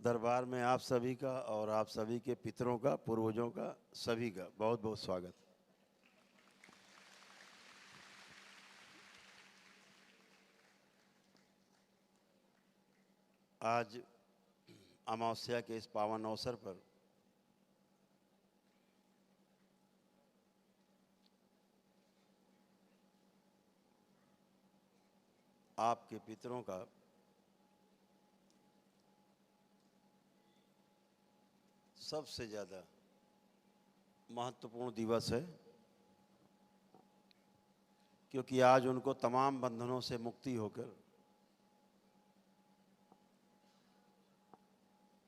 दरबार में आप सभी का और आप सभी के पितरों का, पूर्वजों का, सभी का बहुत बहुत स्वागत। आज अमावस्या के इस पावन अवसर पर आपके पितरों का सबसे ज़्यादा महत्वपूर्ण दिवस है, क्योंकि आज उनको तमाम बंधनों से मुक्ति होकर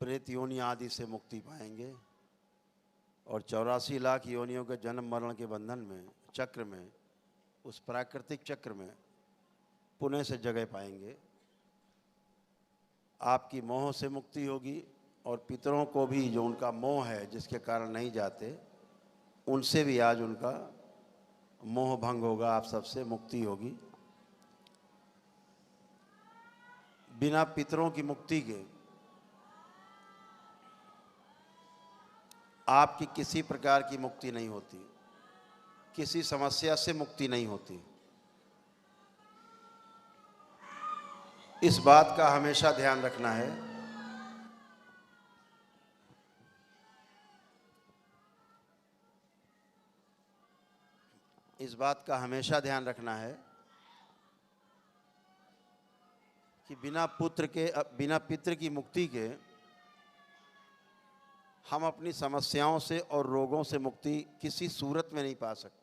प्रेत योनि आदि से मुक्ति पाएंगे और 84 लाख योनियों के जन्म मरण के बंधन में, चक्र में, उस प्राकृतिक चक्र में पुनः से जगह पाएंगे। आपकी मोह से मुक्ति होगी और पितरों को भी जो उनका मोह है, जिसके कारण नहीं जाते, उनसे भी आज उनका मोह भंग होगा, आप सबसे मुक्ति होगी। बिना पितरों की मुक्ति के आपकी किसी प्रकार की मुक्ति नहीं होती, किसी समस्या से मुक्ति नहीं होती। इस बात का हमेशा ध्यान रखना है। इस बात का हमेशा ध्यान रखना है कि बिना पितृ की मुक्ति के हम अपनी समस्याओं से और रोगों से मुक्ति किसी सूरत में नहीं पा सकते।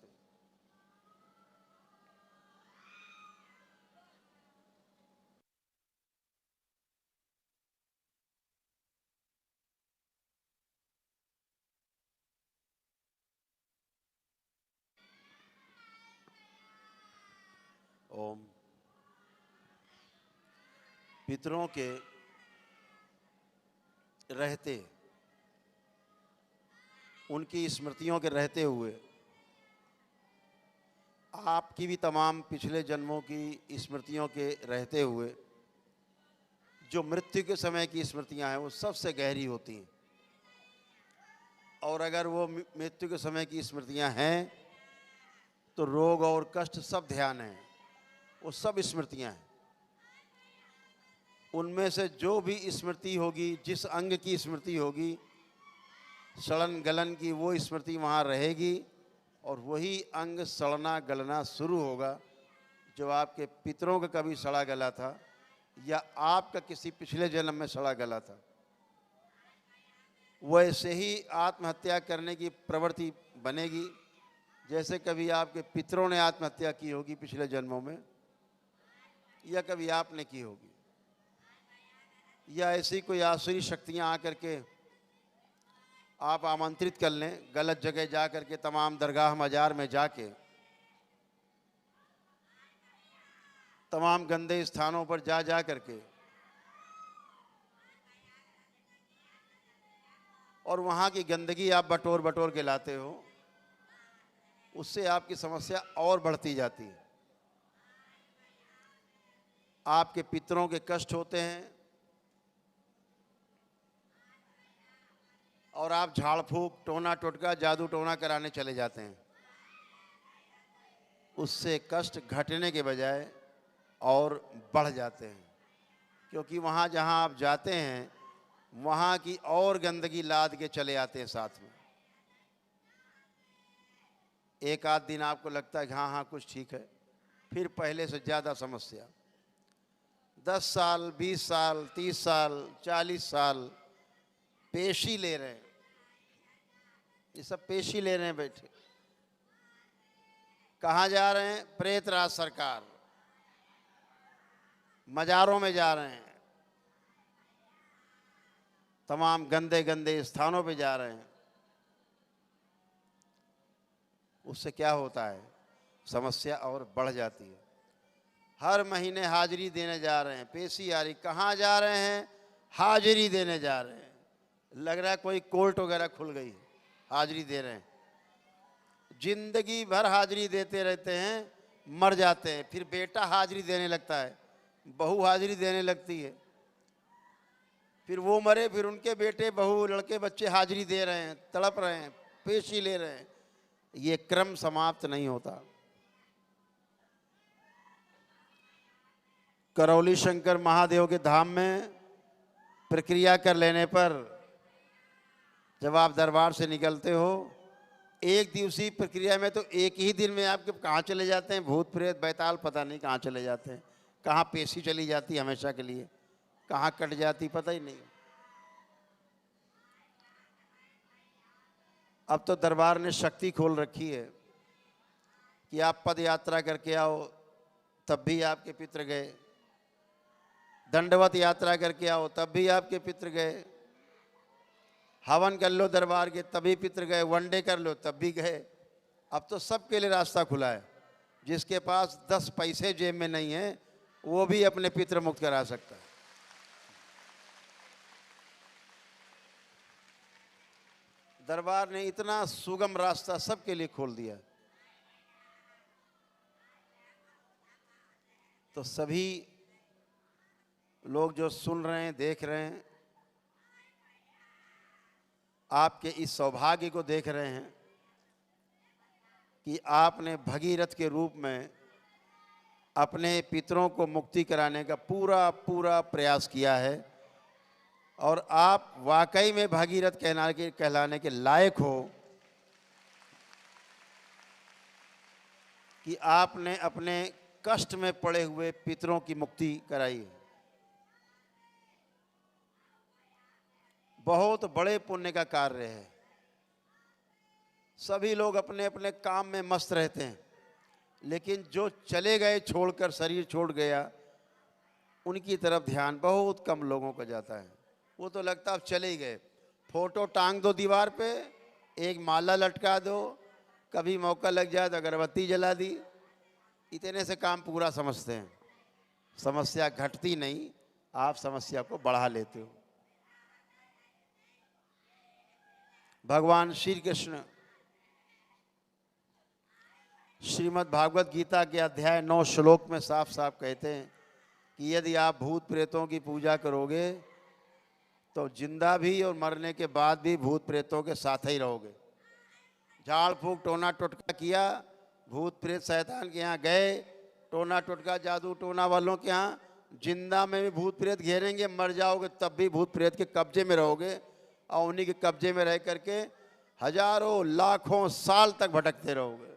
ओम। पितरों के रहते, उनकी स्मृतियों के रहते हुए आपकी भी तमाम पिछले जन्मों की स्मृतियों के रहते हुए जो मृत्यु के समय की स्मृतियां हैं वो सबसे गहरी होती हैं। और अगर वो मृत्यु के समय की स्मृतियां हैं तो रोग और कष्ट सब ध्यान है, वो सब स्मृतियां हैं। उनमें से जो भी स्मृति होगी, जिस अंग की स्मृति होगी, सड़न गलन की वो स्मृति वहाँ रहेगी और वही अंग सड़ना गलना शुरू होगा जो आपके पितरों का कभी सड़ा गला था या आपका किसी पिछले जन्म में सड़ा गला था। वैसे ही आत्महत्या करने की प्रवृत्ति बनेगी जैसे कभी आपके पितरों ने आत्महत्या की होगी पिछले जन्मों में, या कभी आपने की होगी, या ऐसी कोई आसुरी शक्तियां आकर के आप आमंत्रित कर लें, गलत जगह जा करके, तमाम दरगाह मजार में जाके, तमाम गंदे स्थानों पर जा करके, और वहाँ की गंदगी आप बटोर बटोर के लाते हो, उससे आपकी समस्या और बढ़ती जाती है। आपके पितरों के कष्ट होते हैं और आप झाड़ फूक, टोना टोटका, जादू टोना कराने चले जाते हैं। उससे कष्ट घटने के बजाय और बढ़ जाते हैं, क्योंकि वहाँ जहाँ आप जाते हैं वहाँ की और गंदगी लाद के चले आते हैं साथ में। एक आध दिन आपको लगता है कि हाँ कुछ ठीक है, फिर पहले से ज़्यादा समस्या। 10 साल, 20 साल, 30 साल, 40 साल पेशी ले रहे हैं, ये सब पेशी ले रहे हैं बैठे। कहाँ जा रहे हैं? प्रेतराज सरकार, मजारों में जा रहे हैं, तमाम गंदे गंदे स्थानों पे जा रहे हैं। उससे क्या होता है? समस्या और बढ़ जाती है। हर महीने हाजिरी देने जा रहे हैं, पेशी आ रही। कहाँ जा रहे हैं? हाजिरी देने जा रहे हैं। लग रहा है कोई कोर्ट वगैरह खुल गई, हाजिरी दे रहे हैं। जिंदगी भर हाजिरी देते रहते हैं, मर जाते हैं। फिर बेटा हाजिरी देने लगता है, बहू हाजिरी देने लगती है, फिर वो मरे, फिर उनके बेटे बहू लड़के बच्चे हाजिरी दे रहे हैं, तड़प रहे हैं, पेशी ले रहे हैं। ये क्रम समाप्त नहीं होता। करौली शंकर महादेव के धाम में प्रक्रिया कर लेने पर जब आप दरबार से निकलते हो, एक दिवसीय प्रक्रिया में तो एक ही दिन में आपके कहाँ चले जाते हैं भूत प्रेत बैताल, पता नहीं कहाँ चले जाते हैं, कहाँ पेशी चली जाती हमेशा के लिए, कहाँ कट जाती पता ही नहीं। अब तो दरबार ने शक्ति खोल रखी है कि आप पद यात्रा करके आओ तब भी आपके पितृ गए, दंडवत यात्रा करके आओ तब भी आपके पितृ गए, हवन कर लो दरबार के तभी पितृ गए, वनडे कर लो तब भी गए। अब तो सबके लिए रास्ता खुला है। जिसके पास 10 पैसे जेब में नहीं है वो भी अपने पितृ मुक्त करा सकता है। दरबार ने इतना सुगम रास्ता सबके लिए खोल दिया। तो सभी लोग जो सुन रहे हैं, देख रहे हैं, आपके इस सौभाग्य को देख रहे हैं कि आपने भगीरथ के रूप में अपने पितरों को मुक्ति कराने का पूरा पूरा प्रयास किया है और आप वाकई में भगीरथ कहलाने के लायक हो कि आपने अपने कष्ट में पड़े हुए पितरों की मुक्ति कराई है। बहुत बड़े पुण्य का कार्य है। सभी लोग अपने अपने काम में मस्त रहते हैं, लेकिन जो चले गए छोड़कर, शरीर छोड़ गया, उनकी तरफ ध्यान बहुत कम लोगों का जाता है। वो तो लगता है अब चले ही गए। फोटो टांग दो दीवार पे, एक माला लटका दो, कभी मौका लग जाए तो अगरबत्ती जला दी, इतने से काम पूरा समझते हैं। समस्या घटती नहीं, आप समस्या को बढ़ा लेते हो। भगवान श्री कृष्ण श्रीमद् भागवत गीता के अध्याय 9 श्लोक में साफ साफ कहते हैं कि यदि आप भूत प्रेतों की पूजा करोगे तो जिंदा भी और मरने के बाद भी भूत प्रेतों के साथ ही रहोगे। झाड़ फूक टोना टोटका किया, भूत प्रेत शैतान के यहाँ गए, टोना टोटका जादू टोना वालों के यहाँ, जिंदा में भी भूत प्रेत घेरेंगे, मर जाओगे तब भी भूत प्रेत के कब्जे में रहोगे और उन्हीं के कब्जे में रह करके हजारों लाखों साल तक भटकते रहोगे।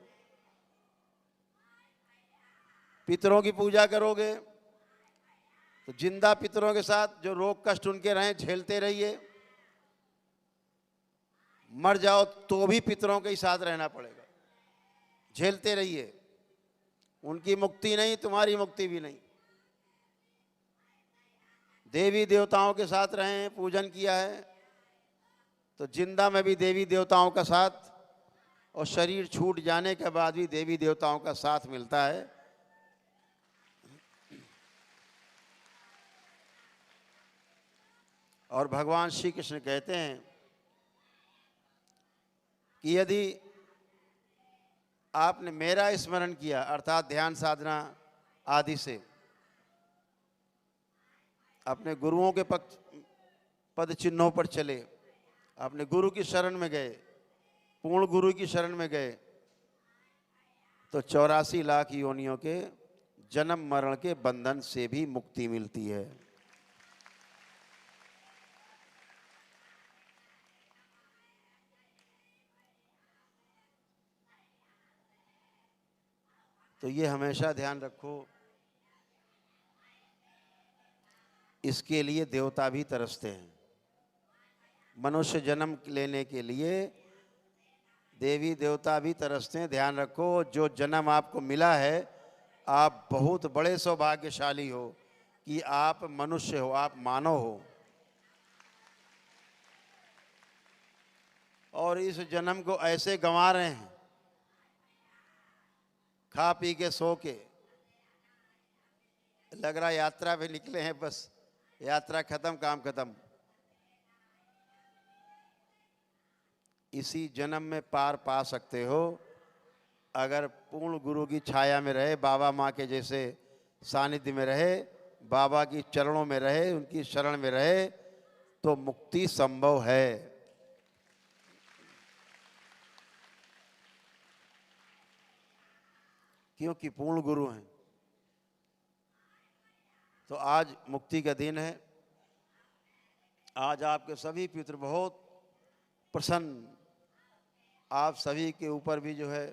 पितरों की पूजा करोगे तो जिंदा पितरों के साथ जो रोग कष्ट उनके रहे झेलते रहिए, मर जाओ तो भी पितरों के ही साथ रहना पड़ेगा, झेलते रहिए। उनकी मुक्ति नहीं, तुम्हारी मुक्ति भी नहीं। देवी देवताओं के साथ रहे, पूजन किया है तो जिंदा में भी देवी देवताओं का साथ, और शरीर छूट जाने के बाद भी देवी देवताओं का साथ मिलता है। और भगवान श्री कृष्ण कहते हैं कि यदि आपने मेरा स्मरण किया, अर्थात ध्यान साधना आदि से अपने गुरुओं के पद चिन्हों पर चले, अपने गुरु की शरण में गए, पूर्ण गुरु की शरण में गए, तो 84 लाख योनियों के जन्म मरण के बंधन से भी मुक्ति मिलती है। तो ये हमेशा ध्यान रखो, इसके लिए देवता भी तरसते हैं। मनुष्य जन्म लेने के लिए देवी देवता भी तरसते हैं। ध्यान रखो, जो जन्म आपको मिला है, आप बहुत बड़े सौभाग्यशाली हो कि आप मनुष्य हो, आप मानव हो। और इस जन्म को ऐसे गंवा रहे हैं, खा पी के सो के, लग रहा यात्रा पे निकले हैं, बस यात्रा खत्म, काम खत्म। इसी जन्म में पार पा सकते हो अगर पूर्ण गुरु की छाया में रहे, बाबा माँ के जैसे सानिध्य में रहे, बाबा की चरणों में रहे, उनकी शरण में रहे, तो मुक्ति संभव है। क्योंकि पूर्ण गुरु हैं। तो आज मुक्ति का दिन है। आज आपके सभी पितृ बहुत प्रसन्न, आप सभी के ऊपर भी जो है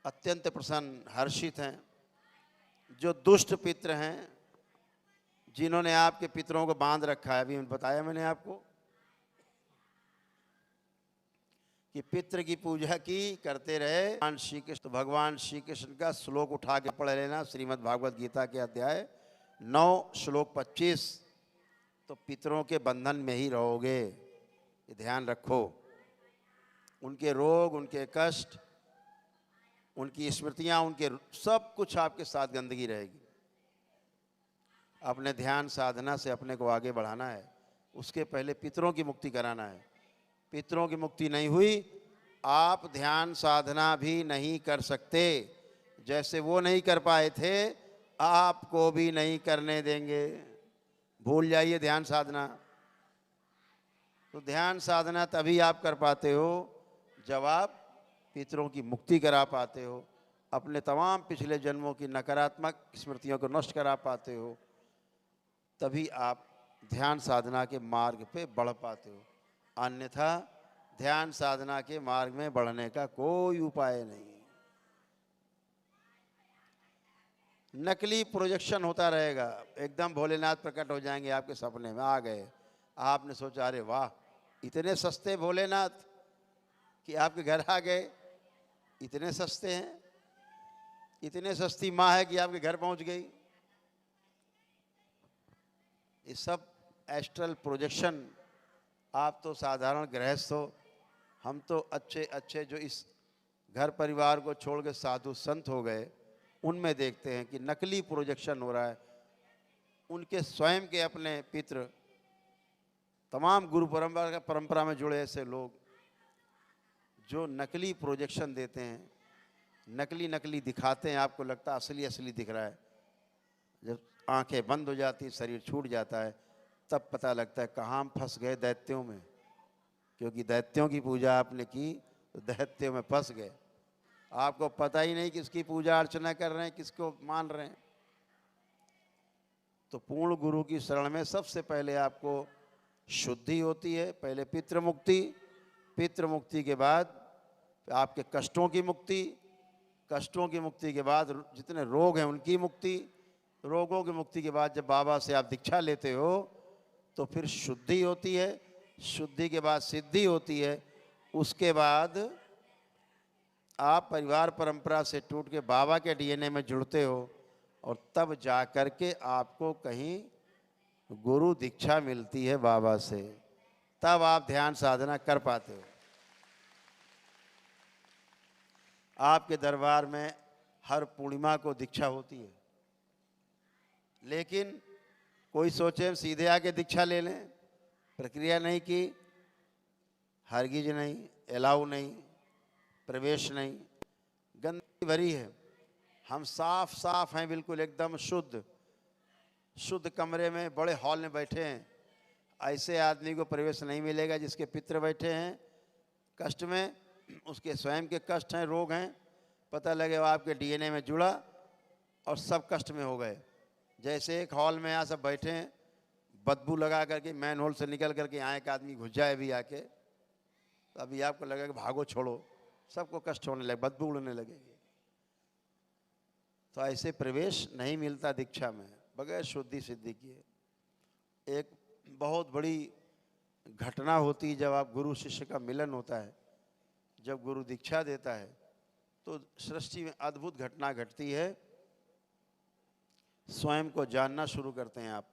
अत्यंत प्रसन्न, हर्षित हैं। जो दुष्ट पितृ हैं, जिन्होंने आपके पितरों को बांध रखा है, अभी बताया मैंने आपको कि पितृ की पूजा की करते रहे भगवान श्री कृष्ण। तो भगवान श्री कृष्ण का श्लोक उठा के पढ़ लेना, श्रीमद् भागवत गीता के अध्याय 9 श्लोक 25। तो पितरों के बंधन में ही रहोगे, ये ध्यान रखो। उनके रोग, उनके कष्ट, उनकी स्मृतियां, उनके सब कुछ आपके साथ गंदगी रहेगी। अपने ध्यान साधना से अपने को आगे बढ़ाना है। उसके पहले पितरों की मुक्ति कराना है। पितरों की मुक्ति नहीं हुई, आप ध्यान साधना भी नहीं कर सकते। जैसे वो नहीं कर पाए थे, आपको भी नहीं करने देंगे। भूल जाइए ध्यान साधना। तो ध्यान साधना तभी आप कर पाते हो जब आप पितरों की मुक्ति करा पाते हो, अपने तमाम पिछले जन्मों की नकारात्मक स्मृतियों को नष्ट करा पाते हो, तभी आप ध्यान साधना के मार्ग पे बढ़ पाते हो। अन्यथा ध्यान साधना के मार्ग में बढ़ने का कोई उपाय नहीं। नकली प्रोजेक्शन होता रहेगा। एकदम भोलेनाथ प्रकट हो जाएंगे आपके सपने में, आ गए। आपने सोचा अरे वाह, इतने सस्ते भोलेनाथ कि आपके घर आ गए। इतने सस्ते हैं, इतने सस्ती माँ है कि आपके घर पहुंच गई। ये सब एस्ट्रल प्रोजेक्शन। आप तो साधारण गृहस्थ हो, हम तो अच्छे अच्छे जो इस घर परिवार को छोड़ के साधु संत हो गए, उनमें देखते हैं कि नकली प्रोजेक्शन हो रहा है। उनके स्वयं के अपने पितृ, तमाम गुरु परंपरा में जुड़े ऐसे लोग जो नकली प्रोजेक्शन देते हैं, नकली नकली दिखाते हैं। आपको लगता है असली असली दिख रहा है। जब आंखें बंद हो जाती, शरीर छूट जाता है, तब पता लगता है कहाँ हम फंस गए, दैत्यों में। क्योंकि दैत्यों की पूजा आपने की तो दैत्यों में फंस गए। आपको पता ही नहीं किसकी पूजा अर्चना कर रहे हैं, किसको मान रहे हैं। तो पूर्ण गुरु की शरण में सबसे पहले आपको शुद्धि होती है। पहले पितृ मुक्ति, पितृ मुक्ति के बाद आपके कष्टों की मुक्ति, कष्टों की मुक्ति के बाद जितने रोग हैं उनकी मुक्ति, रोगों की मुक्ति के बाद जब बाबा से आप दीक्षा लेते हो तो फिर शुद्धि होती है। शुद्धि के बाद सिद्धि होती है। उसके बाद आप परिवार परंपरा से टूट के बाबा के डीएनए में जुड़ते हो, और तब जा कर के आपको कहीं गुरु दीक्षा मिलती है बाबा से, तब आप ध्यान साधना कर पाते हो। आपके दरबार में हर पूर्णिमा को दीक्षा होती है, लेकिन कोई सोचे हम सीधे आके दीक्षा ले लें। प्रक्रिया नहीं की, हरगिज नहीं, अलाउ नहीं, प्रवेश नहीं, गंदगी भरी है। हम साफ साफ हैं, बिल्कुल एकदम शुद्ध शुद्ध कमरे में, बड़े हॉल में बैठे हैं। ऐसे आदमी को प्रवेश नहीं मिलेगा जिसके पितृ बैठे हैं कष्ट में, उसके स्वयं के कष्ट हैं, रोग हैं। पता लगे वो आपके डीएनए में जुड़ा और सब कष्ट में हो गए। जैसे एक हॉल में यहाँ सब बैठे हैं, बदबू लगा करके मैन होल से निकल करके यहाँ एक आदमी घुस जाए भी आके, तो अभी आपको लगेगा भागो छोड़ो, सबको कष्ट होने लगे, बदबू उड़ने लगेगी। तो ऐसे प्रवेश नहीं मिलता दीक्षा में बगैर शुद्धि सिद्धि किए। एक बहुत बड़ी घटना होती है जब आप गुरु शिष्य का मिलन होता है। जब गुरु दीक्षा देता है तो सृष्टि में अद्भुत घटना घटती है। स्वयं को जानना शुरू करते हैं आप।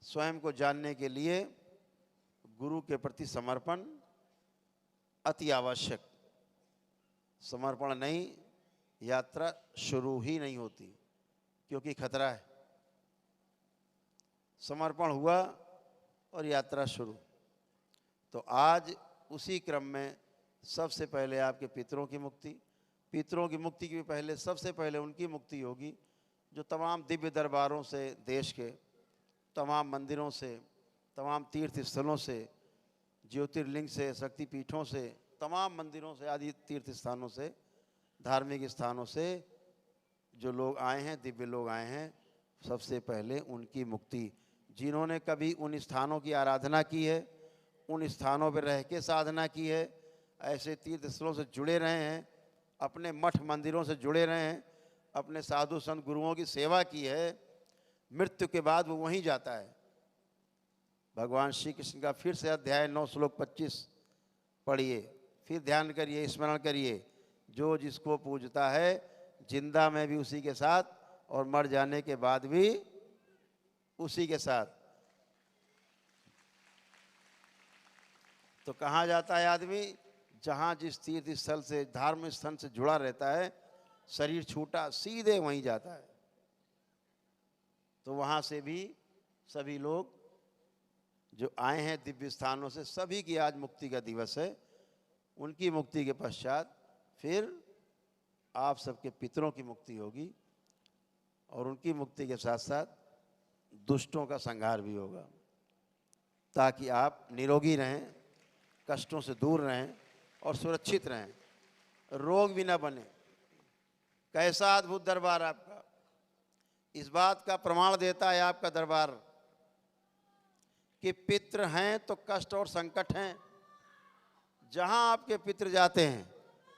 स्वयं को जानने के लिए गुरु के प्रति समर्पण अति आवश्यक। समर्पण नहीं, यात्रा शुरू ही नहीं होती, क्योंकि खतरा है। समर्पण हुआ और यात्रा शुरू। तो आज उसी क्रम में सबसे पहले आपके पितरों की मुक्ति, पितरों की मुक्ति के पहले सबसे पहले उनकी मुक्ति होगी जो तमाम दिव्य दरबारों से, देश के तमाम मंदिरों से, तमाम तीर्थ स्थलों से, ज्योतिर्लिंग से, शक्तिपीठों से, तमाम मंदिरों से, आदि तीर्थ स्थानों से, धार्मिक स्थानों से जो लोग आए हैं, दिव्य लोग आए हैं, सबसे पहले उनकी मुक्ति, जिन्होंने कभी उन स्थानों की आराधना की है, उन स्थानों पर रह के साधना की है, ऐसे तीर्थ स्थलों से जुड़े रहे हैं, अपने मठ मंदिरों से जुड़े रहे हैं, अपने साधु संत गुरुओं की सेवा की है, मृत्यु के बाद वो वहीं जाता है। भगवान श्री कृष्ण का फिर से अध्याय 9 श्लोक 25 पढ़िए, फिर ध्यान करिए, स्मरण करिए, जो जिसको पूजता है जिंदा में भी उसी के साथ और मर जाने के बाद भी उसी के साथ। तो कहाँ जाता है आदमी? जहाँ जिस तीर्थ स्थल से, धार्मिक स्थल से जुड़ा रहता है, शरीर छूटा सीधे वहीं जाता है। तो वहाँ से भी सभी लोग जो आए हैं दिव्य स्थानों से, सभी की आज मुक्ति का दिवस है। उनकी मुक्ति के पश्चात फिर आप सबके पितरों की मुक्ति होगी और उनकी मुक्ति के साथ साथ दुष्टों का संहार भी होगा, ताकि आप निरोगी रहें, कष्टों से दूर रहें और सुरक्षित रहें, रोग भी ना बने। कैसा अद्भुत दरबार आपका! इस बात का प्रमाण देता है आपका दरबार कि पितृ हैं तो कष्ट और संकट हैं। जहां आपके पितृ जाते हैं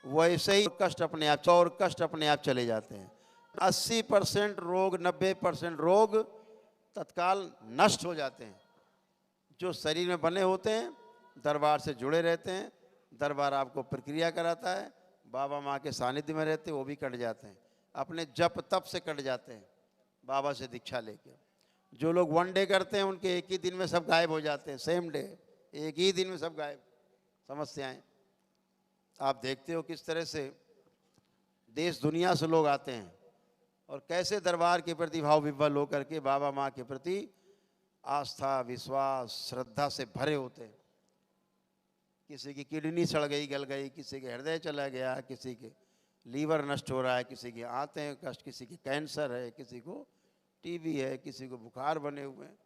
वैसे ही कष्ट अपने आप, और कष्ट अपने आप चले जाते हैं। 80% रोग, 90% रोग तत्काल नष्ट हो जाते हैं। जो शरीर में बने होते हैं दरबार से जुड़े रहते हैं, दरबार आपको प्रक्रिया कराता है, बाबा माँ के सानिध्य में रहते हैं, वो भी कट जाते हैं, अपने जप तप से कट जाते हैं, बाबा से दीक्षा लेके। जो लोग 1 डे करते हैं उनके एक ही दिन में सब गायब हो जाते हैं, सेम डे, एक ही दिन में सब गायब समस्याएं। आप देखते हो किस तरह से देश दुनिया से लोग आते हैं और कैसे दरबार के प्रति भाव विह्वल होकर के बाबा माँ के प्रति आस्था, विश्वास, श्रद्धा से भरे होते हैं। किसी की किडनी सड़ गई, गल गई, किसी के हृदय चला गया, किसी के लीवर नष्ट हो रहा है, किसी के आंतें हैं कष्ट, किसी की कैंसर है, किसी को टीबी है, किसी को बुखार बने हुए हैं,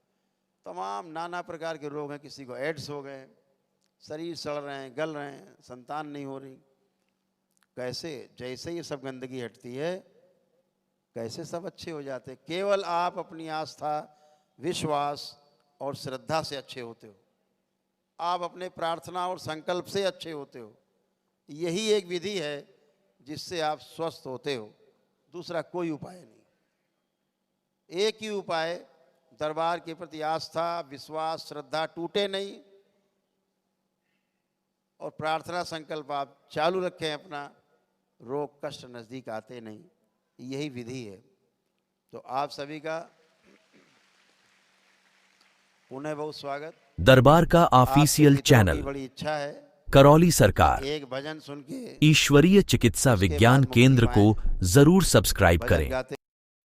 तमाम नाना प्रकार के रोग हैं, किसी को एड्स हो गए, शरीर सड़ रहे हैं, गल रहे हैं, संतान नहीं हो रही। कैसे जैसे ये सब गंदगी हटती है कैसे सब अच्छे हो जाते हैं। केवल आप अपनी आस्था, विश्वास और श्रद्धा से अच्छे होते हो, आप अपने प्रार्थना और संकल्प से अच्छे होते हो। यही एक विधि है जिससे आप स्वस्थ होते हो, दूसरा कोई उपाय नहीं। एक ही उपाय, दरबार के प्रति आस्था, विश्वास, श्रद्धा टूटे नहीं और प्रार्थना संकल्प आप चालू रखें अपना, रोग कष्ट नज़दीक आते नहीं। यही विधि है। तो आप सभी का पुनः बहुत स्वागत। दरबार का ऑफिशियल चैनल बड़ी इच्छा है करौली सरकार एक भजन सुन के ईश्वरीय चिकित्सा विज्ञान केंद्र को जरूर सब्सक्राइब करें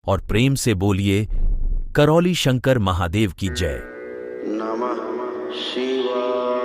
और प्रेम से बोलिए करौली शंकर महादेव की जय। नमः शिवाय।